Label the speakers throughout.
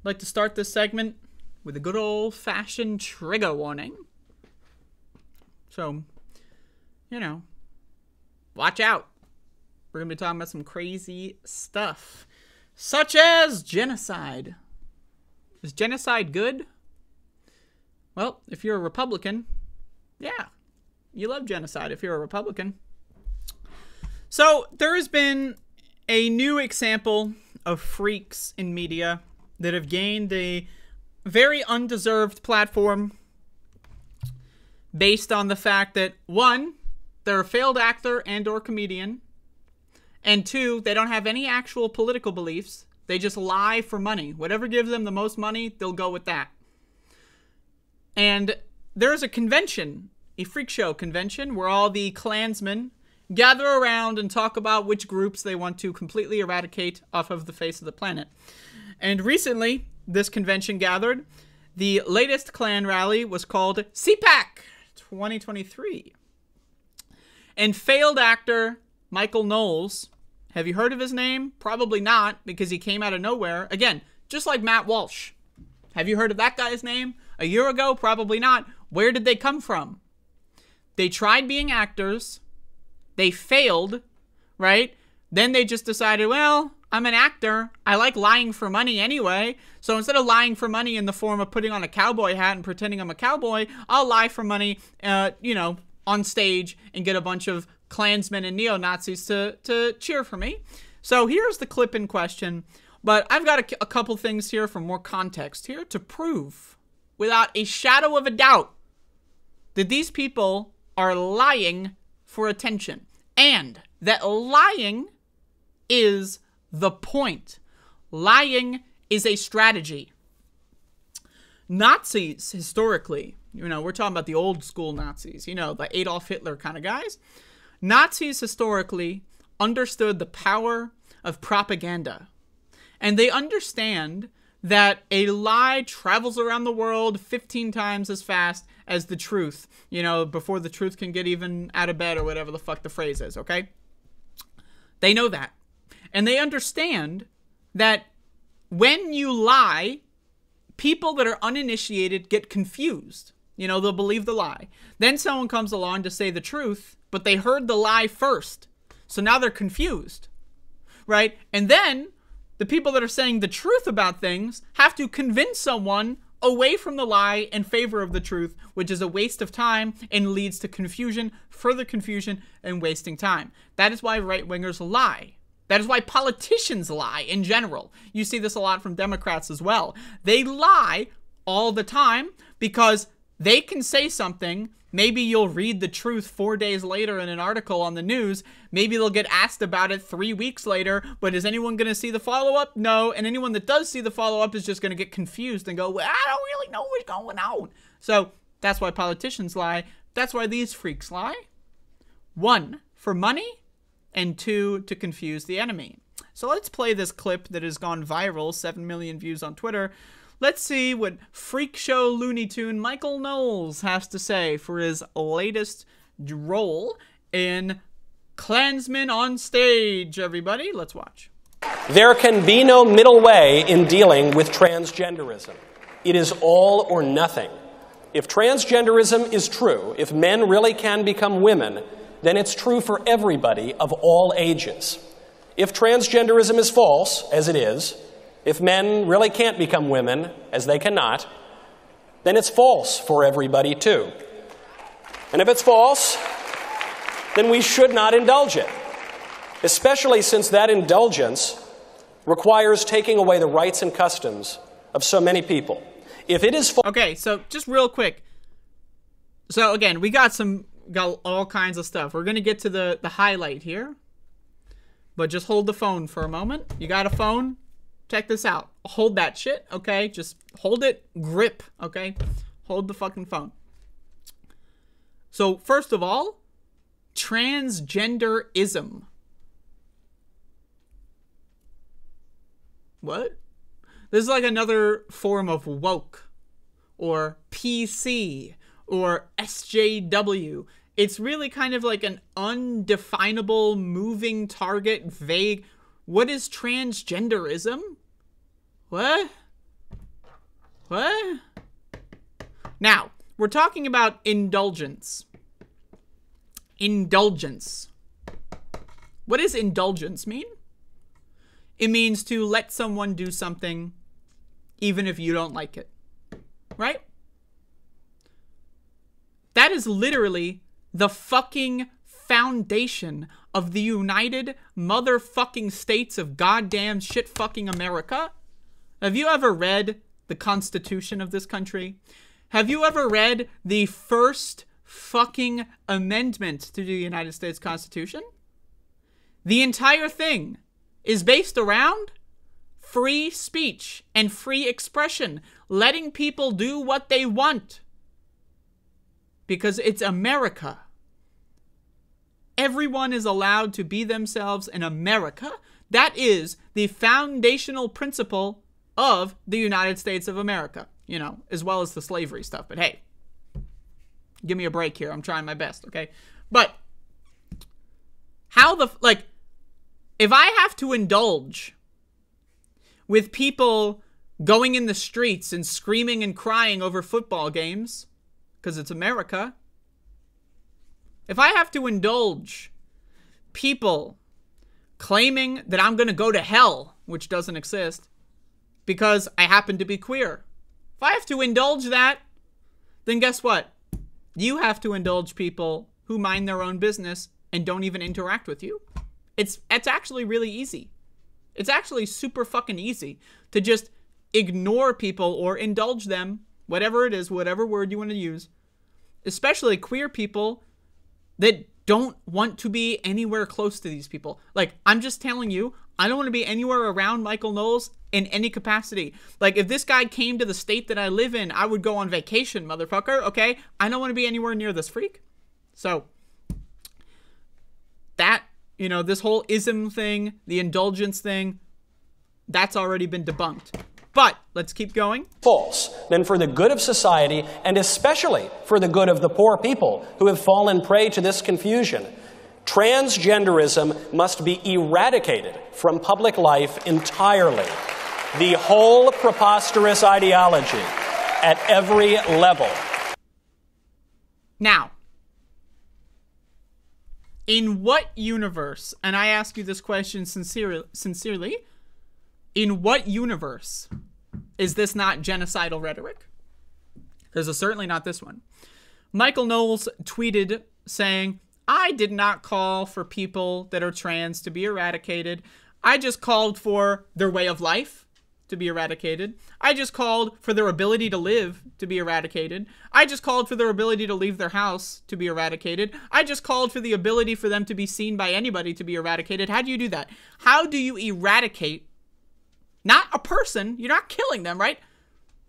Speaker 1: like to start this segment with a good old-fashioned trigger warning. So, you know, watch out. We're going to be talking about some crazy stuff, such as genocide. Is genocide good? Well, if you're a Republican, yeah, you love genocide if you're a Republican. So, there has been a new example of freaks in media that have gained a very undeserved platform based on the fact that, one, they're a failed actor and or comedian, and two, they don't have any actual political beliefs. They just lie for money. Whatever gives them the most money, they'll go with that. And there's a convention, a freak show convention, where all the Klansmen gather around and talk about which groups they want to completely eradicate off of the face of the planet. And recently, this convention gathered. The latest Klan rally was called CPAC 2023. And failed actor Michael Knowles, have you heard of his name? Probably not, because he came out of nowhere. Again, just like Matt Walsh. Have you heard of that guy's name? A year ago? Probably not. Where did they come from? They tried being actors. They failed, right? Then they just decided, well, I'm an actor. I like lying for money anyway. So instead of lying for money in the form of putting on a cowboy hat and pretending I'm a cowboy, I'll lie for money, on stage and get a bunch of Klansmen and neo-Nazis to cheer for me. So here's the clip in question. But I've got a couple things here for more context here to prove without a shadow of a doubt that these people are lying for attention. And that lying is the point. Lying is a strategy. Nazis, historically, we're talking about the old school Nazis, the Adolf Hitler kind of guys. Nazis, historically, understood the power of propaganda. And they understand that a lie travels around the world 15 times as fast as the truth, before the truth can get even out of bed or whatever the fuck the phrase is, okay? They know that. And they understand that when you lie, people that are uninitiated get confused. They'll believe the lie. Then someone comes along to say the truth, but they heard the lie first. So now they're confused, right? And then the people that are saying the truth about things have to convince someone away from the lie in favor of the truth, which is a waste of time and leads to confusion, further confusion, and wasting time. That is why right-wingers lie. That is why politicians lie in general. You see this a lot from Democrats as well. They lie all the time because they can say something. Maybe you'll read the truth 4 days later in an article on the news. Maybe they'll get asked about it 3 weeks later, but is anyone going to see the follow-up? No, and anyone that does see the follow-up is just going to get confused and go, well, I don't really know what's going on. So that's why politicians lie. That's why these freaks lie. 1, for money, and 2, to confuse the enemy. So let's play this clip that has gone viral, 7 million views on Twitter. Let's see what freak show Looney Tune Michael Knowles has to say for his latest role in Klansmen on Stage, everybody. Let's watch.
Speaker 2: There can be no middle way in dealing with transgenderism. It is all or nothing. If transgenderism is true, if men really can become women, then it's true for everybody of all ages. If transgenderism is false, as it is, if men really can't become women, as they cannot, then it's false for everybody too. And if it's false, then we should not indulge it, especially since that indulgence requires taking away the rights and customs of so many people. If it is
Speaker 1: okay, so just real quick. So again, we got all kinds of stuff. We're going to get to the highlight here. But just hold the phone for a moment. You got a phone? Check this out. Hold that shit, okay? Just hold it. Grip, okay? Hold the fucking phone. So, first of all, transgenderism. What? This is like another form of woke. Or PC. Or SJW. It's really kind of like an undefinable, moving target, vague. What is transgenderism? What? What? Now, we're talking about indulgence. Indulgence. What does indulgence mean? It means to let someone do something even if you don't like it. Right? That is literally the fucking foundation of the United motherfucking States of goddamn shit fucking America. Have you ever read the Constitution of this country? Have you ever read the first fucking amendment to the United States Constitution? The entire thing is based around free speech and free expression, letting people do what they want. Because it's America. Everyone is allowed to be themselves in America. That is the foundational principle of the United States of America, you know, as well as the slavery stuff. But hey, give me a break here. I'm trying my best, okay? But how the, like, if I have to indulge with people going in the streets and screaming and crying over football games, because it's America, if I have to indulge people claiming that I'm going to go to hell, which doesn't exist, because I happen to be queer, if I have to indulge that, then guess what? You have to indulge people who mind their own business and don't even interact with you. It's actually really easy. It's actually super fucking easy to just ignore people or indulge them, whatever it is, whatever word you want to use, especially queer people that don't want to be anywhere close to these people. Like, I'm just telling you, I don't want to be anywhere around Michael Knowles in any capacity. Like, if this guy came to the state that I live in, I would go on vacation, motherfucker, okay? I don't want to be anywhere near this freak. So, that, you know, this whole ism thing, the indulgence thing, that's already been debunked. But let's keep going.
Speaker 2: False, then for the good of society, and especially for the good of the poor people who have fallen prey to this confusion, transgenderism must be eradicated from public life entirely. The whole preposterous ideology at every level.
Speaker 1: Now, in what universe, and I ask you this question sincerely, in what universe is this not genocidal rhetoric? Because it's certainly not this one. Michael Knowles tweeted saying, I did not call for people that are trans to be eradicated. I just called for their way of life to be eradicated. I just called for their ability to live to be eradicated. I just called for their ability to leave their house to be eradicated. I just called for the ability for them to be seen by anybody to be eradicated. How do you do that? How do you eradicate not a person? You're not killing them, right?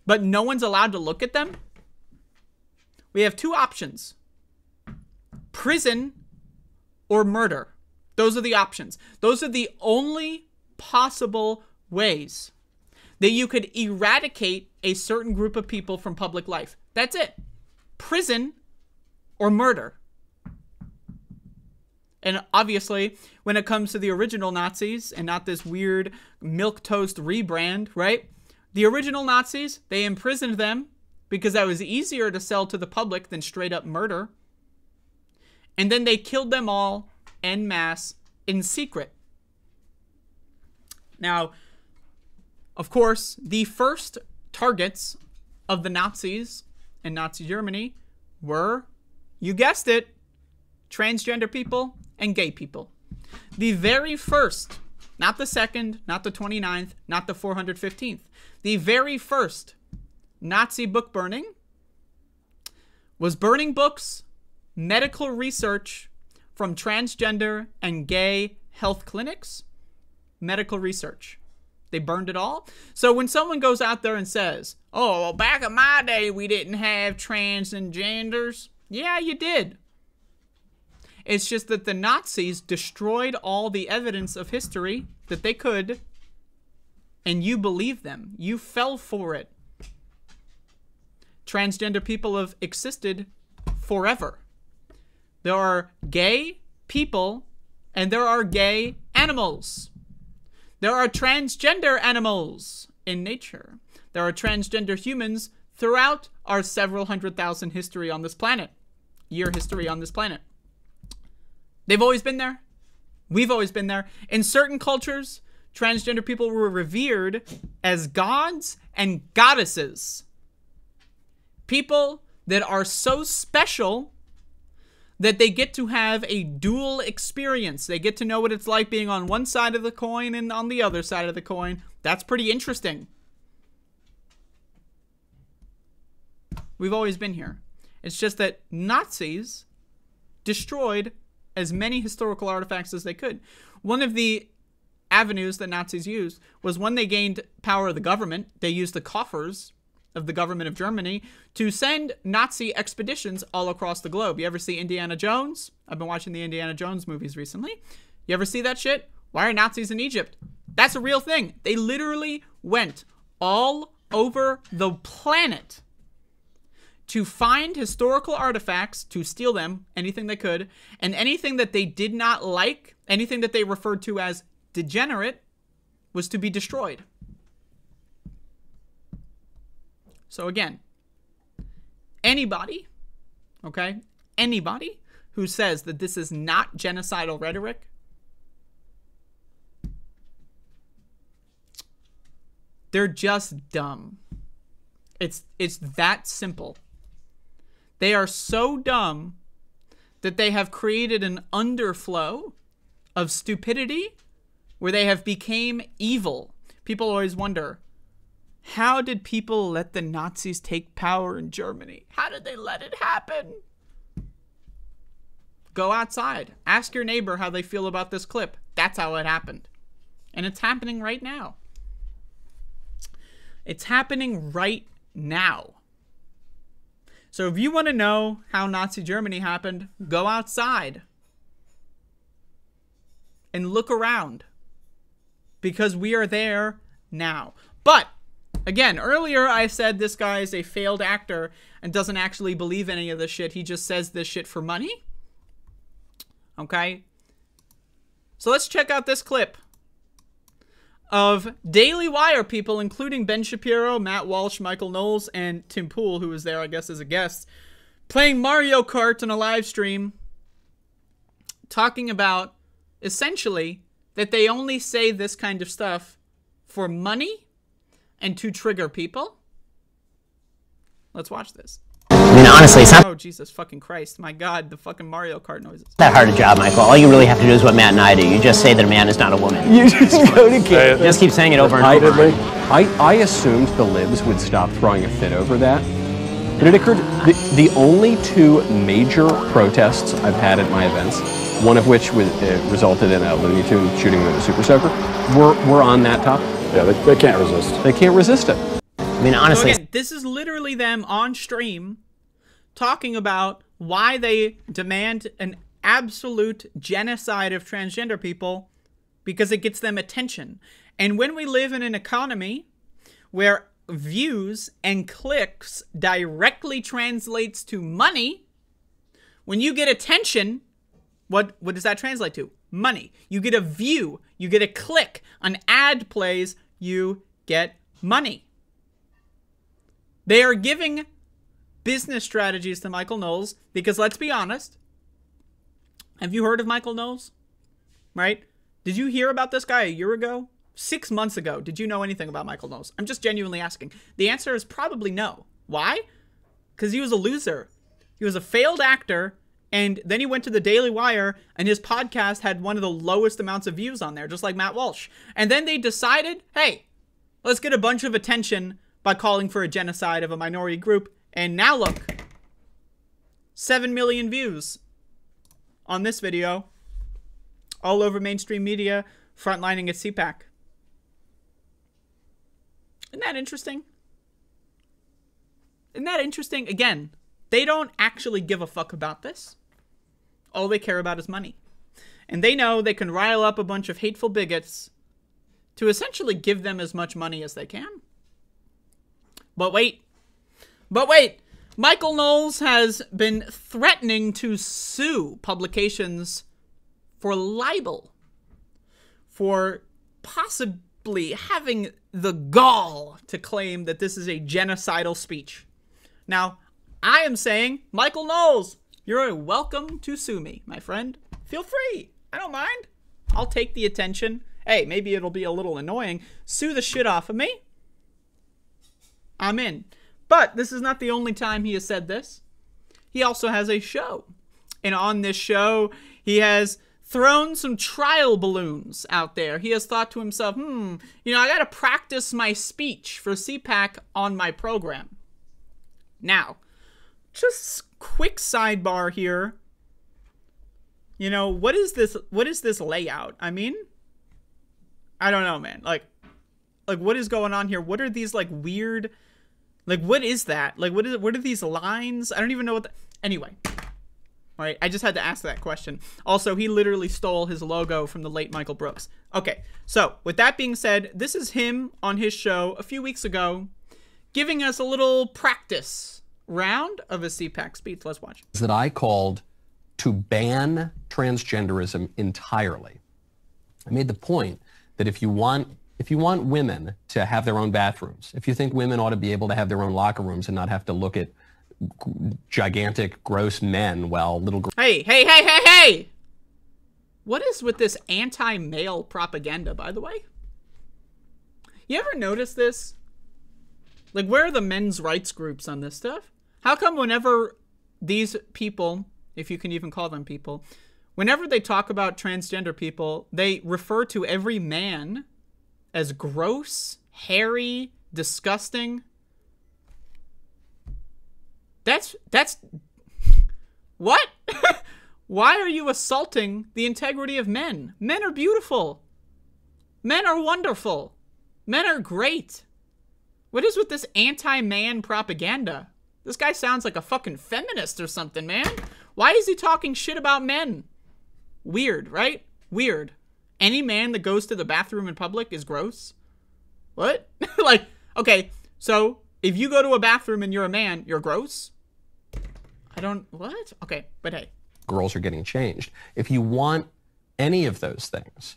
Speaker 1: But no one's allowed to look at them? We have two options. Prison or murder. Those are the options. Those are the only possible ways that you could eradicate a certain group of people from public life. That's it. Prison or murder. And obviously, when it comes to the original Nazis and not this weird milquetoast rebrand, right? The original Nazis, they imprisoned them because that was easier to sell to the public than straight up murder. And then they killed them all en masse in secret. Now, of course, the first targets of the Nazis in Nazi Germany were, you guessed it, transgender people and gay people. The very first, not the second, not the 29th, not the 415th, the very first Nazi book burning was burning books, medical research from transgender and gay health clinics, medical research. They burned it all. So when someone goes out there and says, oh, well, back in my day, we didn't have trans and genders. Yeah, you did. It's just that the Nazis destroyed all the evidence of history that they could, and you believed them. You fell for it. Transgender people have existed forever. There are gay people, and there are gay animals. There are transgender animals in nature. there are transgender humans throughout our several 100,000 history on this planet. Year history on this planet. They've always been there. We've always been there. In certain cultures, transgender people were revered as gods and goddesses. People that are so special that they get to have a dual experience. They get to know what it's like being on one side of the coin and on the other side of the coin. That's pretty interesting. We've always been here. It's just that Nazis destroyed as many historical artifacts as they could. One of the avenues that Nazis used was when they gained power of the government, they used the coffers of the government of Germany to send Nazi expeditions all across the globe. You ever see Indiana Jones? I've been watching the Indiana Jones movies recently. You ever see that shit? Why are Nazis in Egypt? That's a real thing. They literally went all over the planet to find historical artifacts, to steal them, anything they could, and anything that they did not like, anything that they referred to as degenerate, was to be destroyed. So again, anybody, okay, anybody who says that this is not genocidal rhetoric, they're just dumb. It's that simple. They are so dumb that they have created an underflow of stupidity where they have become evil. People always wonder, how did people let the Nazis take power in Germany? How did they let it happen? Go outside. Ask your neighbor how they feel about this clip. That's how it happened. And it's happening right now. It's happening right now. So if you want to know how Nazi Germany happened, go outside and look around, because we are there now. But again, earlier I said this guy is a failed actor and doesn't actually believe any of this shit. He just says this shit for money. Okay? So let's check out this clip of Daily Wire people, including Ben Shapiro, Matt Walsh, Michael Knowles, and Tim Pool, who was there, I guess, as a guest, playing Mario Kart on a live stream, talking about, essentially, that they only say this kind of stuff for money and to trigger people. Let's watch this.
Speaker 3: I mean, honestly, it's not
Speaker 1: Oh, Jesus fucking Christ. My God, the fucking Mario Kart noises.
Speaker 3: that hard a job, Michael. All you really have to do is what Matt and I do. You just say that a man is not a woman.
Speaker 4: You just go to camp.
Speaker 3: Just keep saying it over and over.
Speaker 4: I assumed the libs would stop throwing a fit over that. But it occurred, the only two major protests I've had at my events, one of which resulted in a Looney Tune shooting with a Super Soaker, were on that topic.
Speaker 5: Yeah, they can't resist.
Speaker 4: They can't resist it.
Speaker 3: I mean, honestly,
Speaker 1: So again, this is literally them on stream talking about why they demand an absolute genocide of transgender people, because it gets them attention. And when we live in an economy where views and clicks directly translates to money, when you get attention, what does that translate to? Money. You get a view, you get a click, an ad plays, you get money. They are giving business strategies to Michael Knowles because, let's be honest, have you heard of Michael Knowles? Right? Did you hear about this guy a year ago? 6 months ago? Did you know anything about Michael Knowles? I'm just genuinely asking. The answer is probably no. Why? Because he was a loser. He was a failed actor, and then he went to the Daily Wire, and his podcast had one of the lowest amounts of views on there, just like Matt Walsh. And then they decided, hey, let's get a bunch of attention by calling for a genocide of a minority group. And now look, 7 million views on this video, all over mainstream media, frontlining at CPAC. Isn't that interesting? Isn't that interesting? Again, they don't actually give a fuck about this. All they care about is money. And they know they can rile up a bunch of hateful bigots to essentially give them as much money as they can. But wait. Michael Knowles has been threatening to sue publications for libel, for possibly having the gall to claim that this is a genocidal speech. Now, I am saying, Michael Knowles, you're welcome to sue me, my friend. Feel free. I don't mind. I'll take the attention. Hey, maybe it'll be a little annoying. Sue the shit off of me. I'm in. But this is not the only time he has said this. He also has a show. And on this show, he has thrown some trial balloons out there. He has thought to himself, I got to practice my speech for CPAC on my program. Now, just quick sidebar here. What is this layout? I mean, I don't know, man. Like what is going on here? What are these weird, what is that? What are these lines? I don't even know what anyway. All right, I just had to ask that question. Also, he literally stole his logo from the late Michael Brooks. Okay, so with that being said, this is him on his show a few weeks ago giving us a little practice round of a CPAC speech. Let's watch.
Speaker 4: That I called to ban transgenderism entirely. I made the point that if you want women to have their own bathrooms, if you think women ought to be able to have their own locker rooms and not have to look at gigantic, gross men while little girls...
Speaker 1: Hey! What is with this anti-male propaganda, by the way? You ever notice this? Where are the men's rights groups on this stuff? How come whenever these people, if you can even call them people, whenever they talk about transgender people, they refer to every man as gross, hairy, disgusting? That's what? Why are you assaulting the integrity of men? Men are beautiful. Men are wonderful. Men are great. What is with this anti-man propaganda? This guy sounds like a fucking feminist or something, man. Why is he talking shit about men? Weird, right? Weird. Any man that goes to the bathroom in public is gross? What? Okay, so if you go to a bathroom and you're a man, you're gross? What? Okay, but hey.
Speaker 4: Girls are getting changed. If you want any of those things,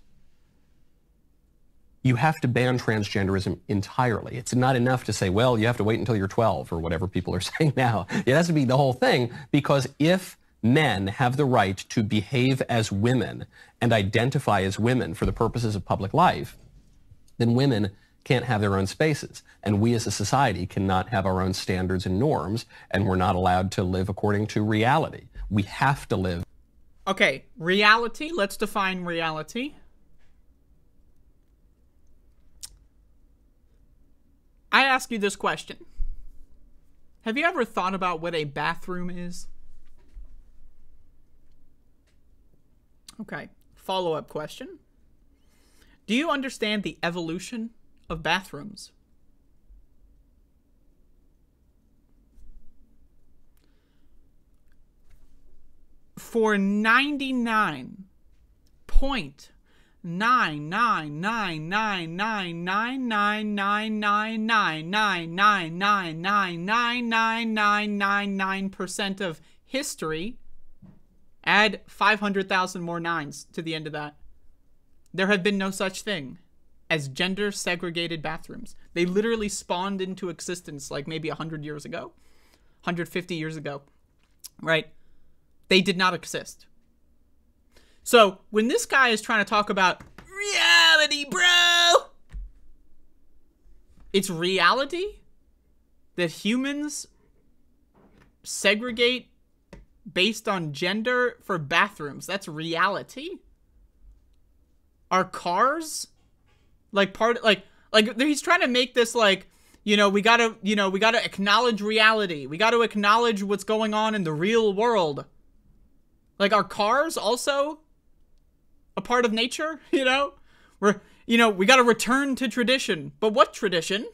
Speaker 4: you have to ban transgenderism entirely. It's not enough to say, well, you have to wait until you're 12 or whatever people are saying now. It has to be the whole thing, because if men have the right to behave as women and identify as women for the purposes of public life, then women can't have their own spaces. And we as a society cannot have our own standards and norms, and we're not allowed to live according to reality. We have to live.
Speaker 1: Okay, reality. Let's define reality. I ask you this question. Have you ever thought about what a bathroom is? Okay, follow-up question. Do you understand the evolution of bathrooms? For 99.999999999999999% of history, add 500,000 more nines to the end of that, there have been no such thing as gender-segregated bathrooms. They literally spawned into existence maybe 100 years ago, 150 years ago, right? They did not exist. So when this guy is trying to talk about reality, bro, it's reality that humans segregate based on gender for bathrooms. That's reality. Are cars he's trying to make this we gotta acknowledge reality. We gotta acknowledge what's going on in the real world. Are cars also a part of nature? We gotta return to tradition. But what tradition?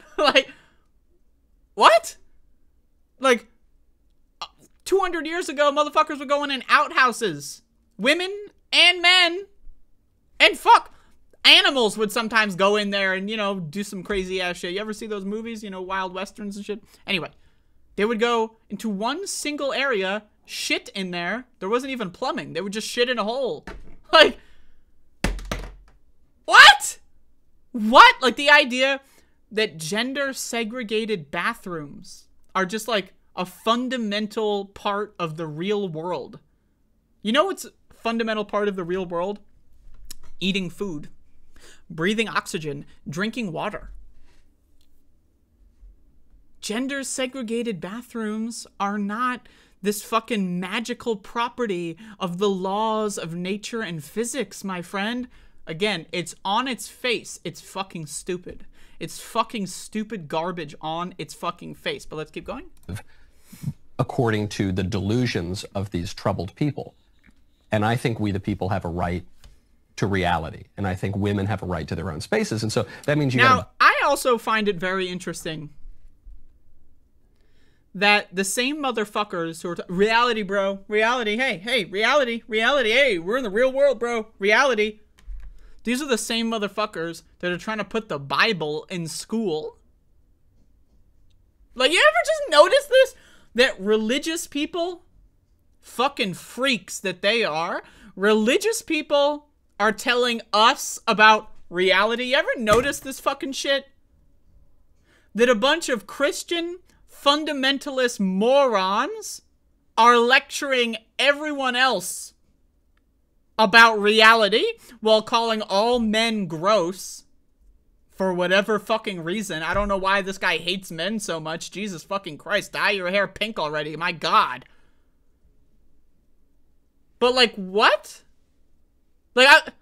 Speaker 1: What? 200 years ago, motherfuckers were going in outhouses. Women and men. And fuck, animals would sometimes go in there and, do some crazy ass shit. You ever see those movies, Wild Westerns and shit? Anyway, they would go into one single area, shit in there. There wasn't even plumbing. They would just shit in a hole. What? What? The idea that gender segregated bathrooms are just like a fundamental part of the real world. You know what's a fundamental part of the real world? Eating food, breathing oxygen, drinking water. Gender segregated bathrooms are not this fucking magical property of the laws of nature and physics, my friend. Again, it's on its face. It's fucking stupid. It's fucking stupid garbage on its fucking face. But let's keep going.
Speaker 4: According to the delusions of these troubled people. And I think we, the people, have a right to reality. And I think women have a right to their own spaces. And so that means you
Speaker 1: Now, I also find it very interesting that the same motherfuckers who are reality, bro, reality, hey, reality, hey, we're in the real world, bro, reality. These are the same motherfuckers that are trying to put the Bible in school. Like, you ever just notice this? That religious people, fucking freaks that they are, religious people are telling us about reality. You ever notice this fucking shit? That a bunch of Christian fundamentalist morons are lecturing everyone else about reality while calling all men gross for whatever fucking reason. I don't know why this guy hates men so much. Jesus fucking Christ, dye your hair pink already. My God. But like, what? Like,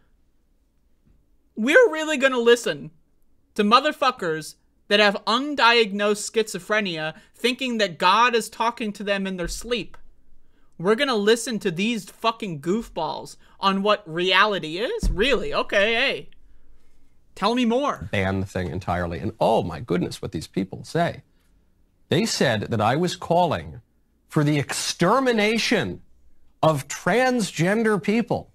Speaker 1: we're really gonna listen to motherfuckers that have undiagnosed schizophrenia thinking that God is talking to them in their sleep. We're gonna listen to these fucking goofballs on what reality is? Really? Okay, hey. Tell me more.
Speaker 4: ban the thing entirely. And oh my goodness, what these people say. They said that I was calling for the extermination of transgender people.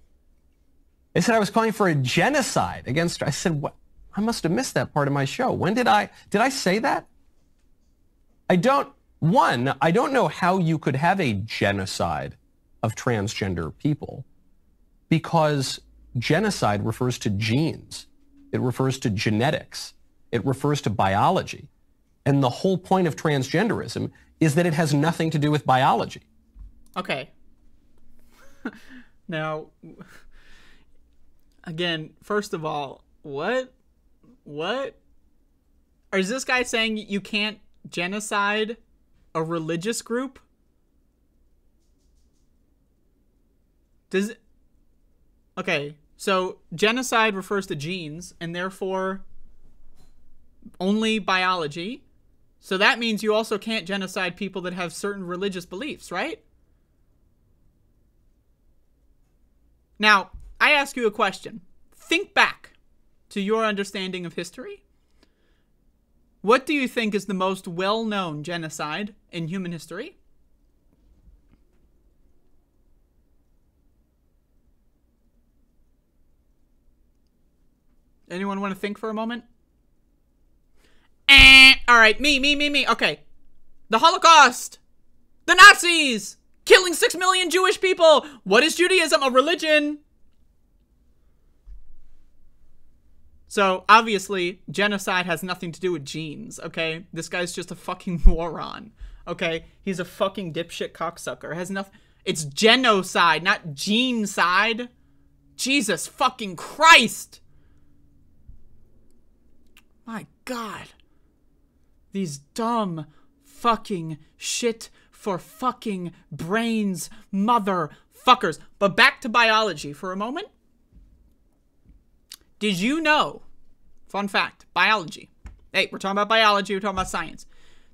Speaker 4: They said I was calling for a genocide against, I said, what? I must have missed that part of my show. When did I say that? I don't know how you could have a genocide of transgender people, because genocide refers to genes. It refers to genetics. It refers to biology. And the whole point of transgenderism is that it has nothing to do with biology.
Speaker 1: Okay. Now, again, first of all, what? Or is this guy saying you can't genocide a religious group? Okay, so genocide refers to genes and therefore only biology. So that means you also can't genocide people that have certain religious beliefs, right? Now, I ask you a question. Think back to your understanding of history. What do you think is the most well-known genocide in human history? Anyone want to think for a moment? All right, me. Okay. The Holocaust. The Nazis. Killing 6 million Jewish people. What is Judaism? A religion. So, obviously, genocide has nothing to do with genes, okay? This guy's just a fucking moron, okay? He's a fucking dipshit cocksucker. It has nothing... It's genocide, not gene-side. Jesus fucking Christ! My God. These dumb fucking shit for fucking brains motherfuckers. But back to biology for a moment. Did you know, fun fact, biology. Hey, we're talking about biology, we're talking about science.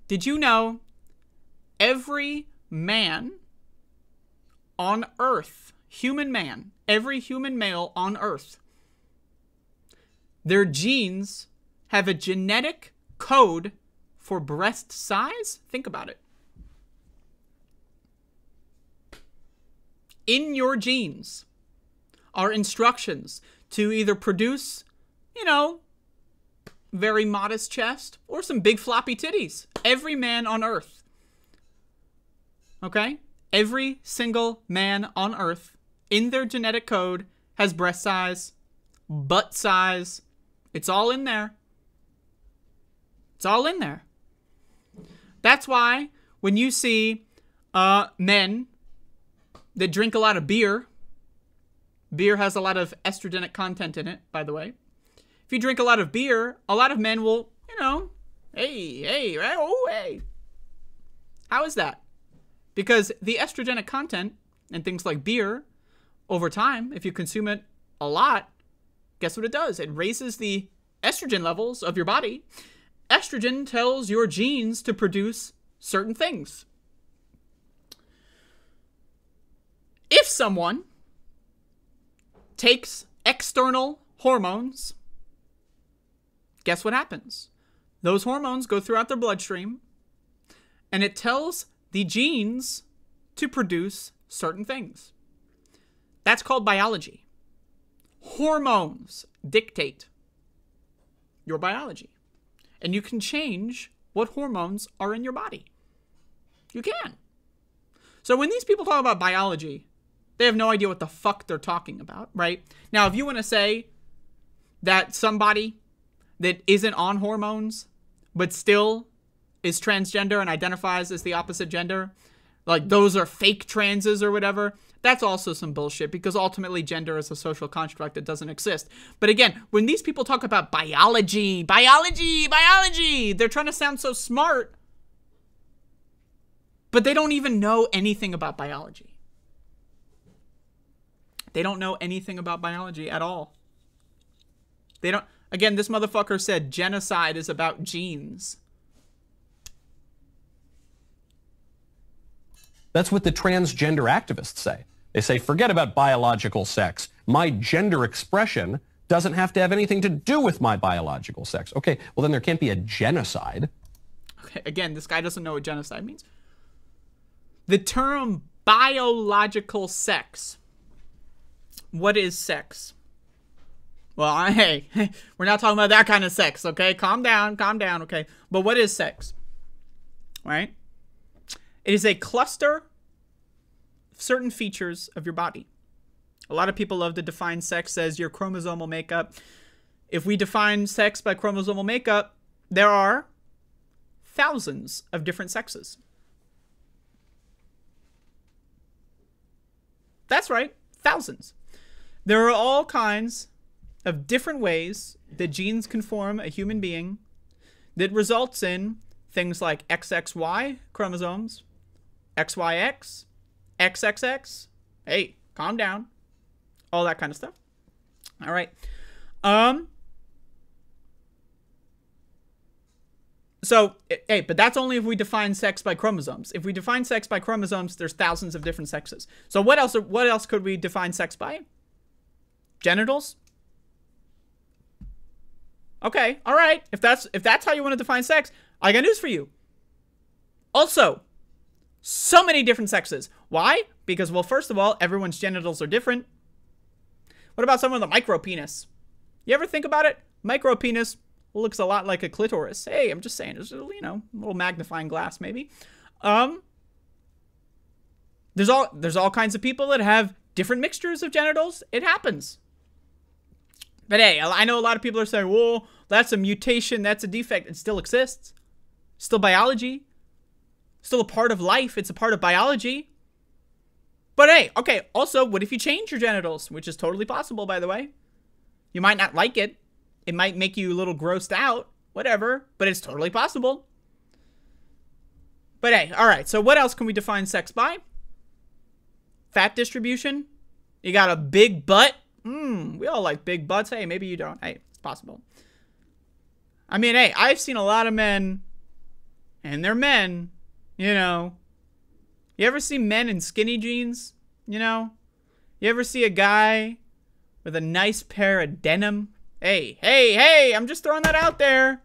Speaker 1: Did you know every man on Earth, human man, every human male on Earth, their genes have a genetic code for breast size? Think about it. In your genes are instructions to either produce, very modest chest or some big floppy titties. Every man on Earth. Okay? Every single man on Earth, in their genetic code, has breast size, butt size. It's all in there. It's all in there. That's why when you see men that drink a lot of beer, beer has a lot of estrogenic content in it, by the way. If you drink a lot of beer, a lot of men will, you know, hey, right? Oh, hey. How is that? Because the estrogenic content in things like beer, over time, if you consume it a lot, guess what it does? It raises the estrogen levels of your body. Estrogen tells your genes to produce certain things. If someone takes external hormones, guess what happens? Those hormones go throughout their bloodstream, and it tells the genes to produce certain things. That's called biology. Hormones dictate your biology. And you can change what hormones are in your body. You can. So when these people talk about biology, they have no idea what the fuck they're talking about, right? Now, if you want to say that somebody that isn't on hormones, but still is transgender and identifies as the opposite gender, like those are fake transes or whatever, that's also some bullshit, because ultimately gender is a social construct that doesn't exist. But again, when these people talk about biology, they're trying to sound so smart, but they don't even know anything about biology. They don't know anything about biology at all. They don't. Again, this motherfucker said genocide is about genes.
Speaker 2: That's what the transgender activists say. They say, forget about biological sex. My gender expression doesn't have to have anything to do with my biological sex. Okay, well then there can't be a genocide.
Speaker 1: Okay, again, this guy doesn't know what genocide means. The term biological sex. What is sex? Well, hey, we're not talking about that kind of sex, okay? Calm down, okay? But what is sex? Right? It is a cluster of certain features of your body. A lot of people love to define sex as your chromosomal makeup. If we define sex by chromosomal makeup, there are thousands of different sexes. That's right, thousands. There are all kinds of different ways that genes can form a human being that results in things like XXY chromosomes, XYX, XXX. Hey, calm down. All that kind of stuff. All right. So, hey, but that's only if we define sex by chromosomes. If we define sex by chromosomes, there's thousands of different sexes. So what else could we define sex by? Genitals? Okay, all right. If that's how you want to define sex, I got news for you. Also, so many different sexes. Why? Because, well, first of all, everyone's genitals are different. What about someone with a micro penis? You ever think about it? Micro penis looks a lot like a clitoris. Hey, I'm just saying, it's, you know, a little magnifying glass maybe. There's all kinds of people that have different mixtures of genitals. It happens. But hey, I know a lot of people are saying, well, that's a mutation, that's a defect. It still exists. Still biology. Still a part of life. It's a part of biology. But hey, okay, also, what if you change your genitals? Which is totally possible, by the way. You might not like it. It might make you a little grossed out. Whatever. But it's totally possible. But hey, alright, so what else can we define sex by? Fat distribution? You got a big butt? We all like big butts. Hey, maybe you don't. Hey, it's possible. I mean, hey, I've seen a lot of men, and they're men, you know. You ever see men in skinny jeans, you know? You ever see a guy with a nice pair of denim? Hey, I'm just throwing that out there.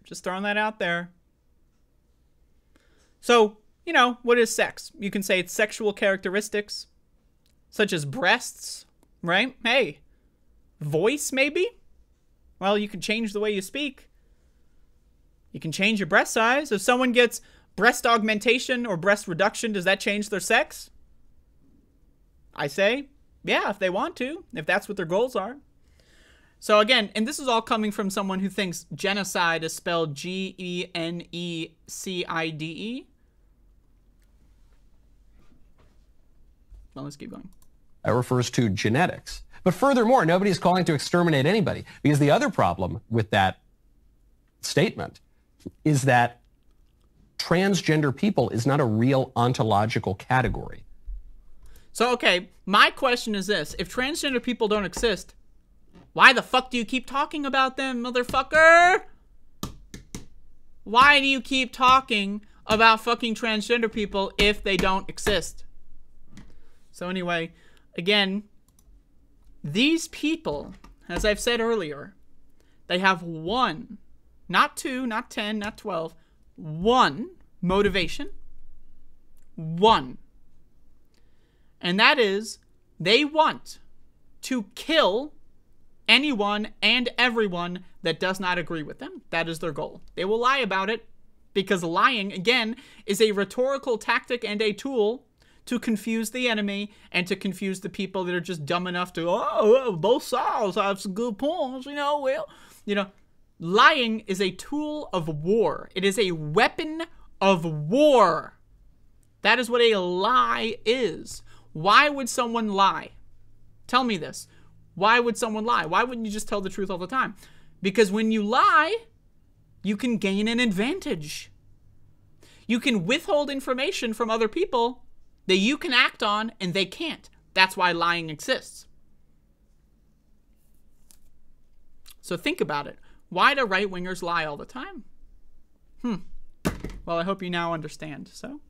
Speaker 1: Just throwing that out there. So, you know, what is sex? You can say it's sexual characteristics, such as breasts, right? Hey, voice maybe? Well, you can change the way you speak. You can change your breast size. If someone gets breast augmentation or breast reduction, does that change their sex? I say, yeah, if they want to, if that's what their goals are. So again, and this is all coming from someone who thinks genocide is spelled Genecide. Well, let's keep going.
Speaker 4: That refers to genetics. But furthermore, nobody's calling to exterminate anybody, because the other problem with that statement is that transgender people is not a real ontological category.
Speaker 1: So, okay, my question is this. If transgender people don't exist, why the fuck do you keep talking about them, motherfucker? Why do you keep talking about fucking transgender people if they don't exist? So anyway, again, these people, as I've said earlier, they have one, not two, not 10, not 12, one motivation. One. And that is, they want to kill anyone and everyone that does not agree with them. That is their goal. They will lie about it, because lying, again, is a rhetorical tactic and a tool to confuse the enemy and to confuse the people that are just dumb enough to, oh, both sides have some good points, lying is a tool of war. It is a weapon of war. That is what a lie is. Why would someone lie? Tell me this. Why would someone lie? Why wouldn't you just tell the truth all the time? Because when you lie, you can gain an advantage. You can withhold information from other people that you can act on and they can't. That's why lying exists. So think about it. Why do right-wingers lie all the time? Well, I hope you now understand. So